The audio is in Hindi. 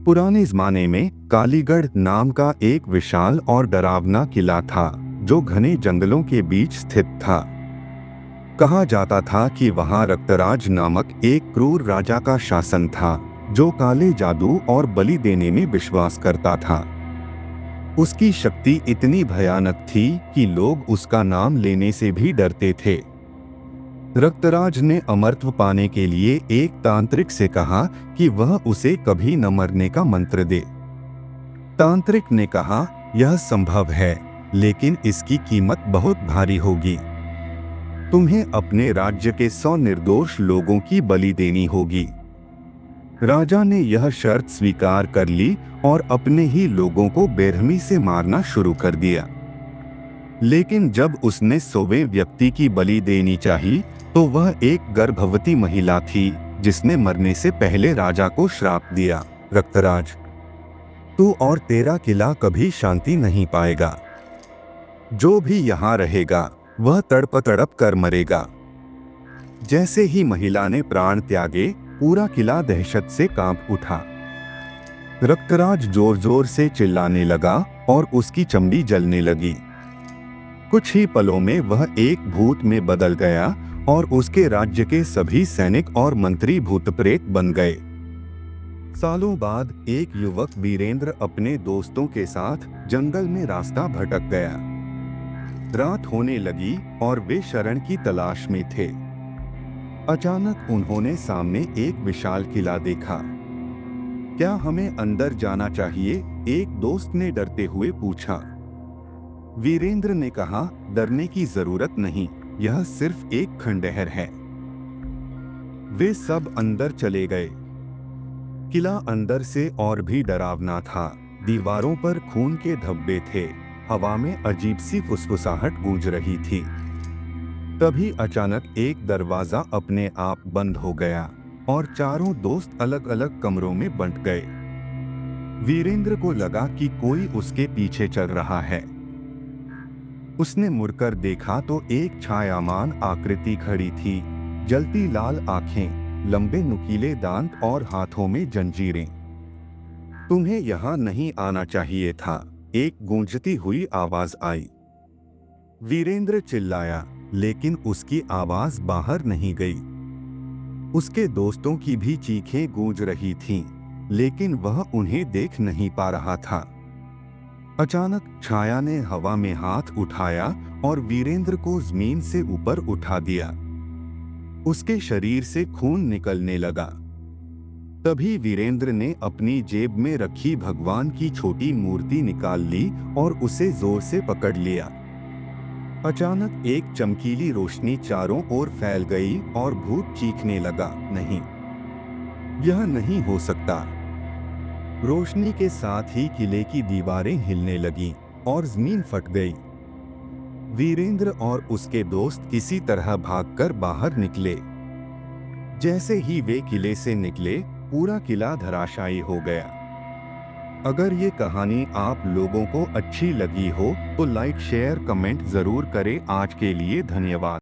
पुराने जमाने में कालीगढ़ नाम का एक विशाल और डरावना किला था जो घने जंगलों के बीच स्थित था। कहा जाता था कि वहां रक्तराज नामक एक क्रूर राजा का शासन था जो काले जादू और बलि देने में विश्वास करता था। उसकी शक्ति इतनी भयानक थी कि लोग उसका नाम लेने से भी डरते थे। रक्तराज ने अमरत्व पाने के लिए एक तांत्रिक से कहा कि वह उसे कभी न मरने का मंत्र दे। तांत्रिक ने कहा, यह संभव है, लेकिन इसकी कीमत बहुत भारी होगी। तुम्हें अपने राज्य के 100 निर्दोष लोगों की बलि देनी होगी। राजा ने यह शर्त स्वीकार कर ली और अपने ही लोगों को बेरहमी से मारना शुरू कर दिया। लेकिन जब उसने 100वें व्यक्ति की बलि देनी चाहिए तो वह एक गर्भवती महिला थी जिसने मरने से पहले राजा को श्राप दिया, रक्तराज, तू और तेरा किला कभी शांति नहीं पाएगा। जो भी यहाँ रहेगा वह तड़प तड़प कर मरेगा। जैसे ही महिला ने प्राण त्यागे, पूरा किला दहशत से कांप उठा। रक्तराज जोर जोर से चिल्लाने लगा और उसकी चमड़ी जलने लगी। कुछ ही पलों में वह एक भूत में बदल गया और उसके राज्य के सभी सैनिक और मंत्री भूत प्रेत बन गए। सालों बाद एक युवक वीरेंद्र अपने दोस्तों के साथ जंगल में रास्ता भटक गया। रात होने लगी और वे शरण की तलाश में थे। अचानक उन्होंने सामने एक विशाल किला देखा। क्या हमें अंदर जाना चाहिए? एक दोस्त ने डरते हुए पूछा। वीरेंद्र ने कहा, डरने की जरूरत नहीं, यह सिर्फ एक खंडहर है। वे सब अंदर चले गए। किला अंदर से और भी डरावना था। दीवारों पर खून के धब्बे थे, हवा में अजीब सी फुसफुसाहट गूंज रही थी। तभी अचानक एक दरवाजा अपने आप बंद हो गया और चारों दोस्त अलग अलग कमरों में बंट गए। वीरेंद्र को लगा कि कोई उसके पीछे चल रहा है। उसने मुड़कर देखा तो एक छायामान आकृति खड़ी थी, जलती लाल आंखें, लंबे नुकीले दांत और हाथों में जंजीरें। तुम्हें यहाँ नहीं आना चाहिए था, एक गूंजती हुई आवाज आई। वीरेंद्र चिल्लाया, लेकिन उसकी आवाज बाहर नहीं गई। उसके दोस्तों की भी चीखें गूंज रही थीं, लेकिन वह उन्हें देख नहीं पा रहा था। अचानक छाया ने हवा में हाथ उठाया और वीरेंद्र को जमीन से ऊपर उठा दिया। उसके शरीर से खून निकलने लगा। तभी वीरेंद्र ने अपनी जेब में रखी भगवान की छोटी मूर्ति निकाल ली और उसे जोर से पकड़ लिया। अचानक एक चमकीली रोशनी चारों ओर फैल गई और भूत चीखने लगा, नहीं, यह नहीं हो सकता। रोशनी के साथ ही किले की दीवारें हिलने लगीं और जमीन फट गई। वीरेंद्र और उसके दोस्त किसी तरह भागकर बाहर निकले। जैसे ही वे किले से निकले, पूरा किला धराशायी हो गया। अगर ये कहानी आप लोगों को अच्छी लगी हो तो लाइक, शेयर, कमेंट जरूर करें। आज के लिए धन्यवाद।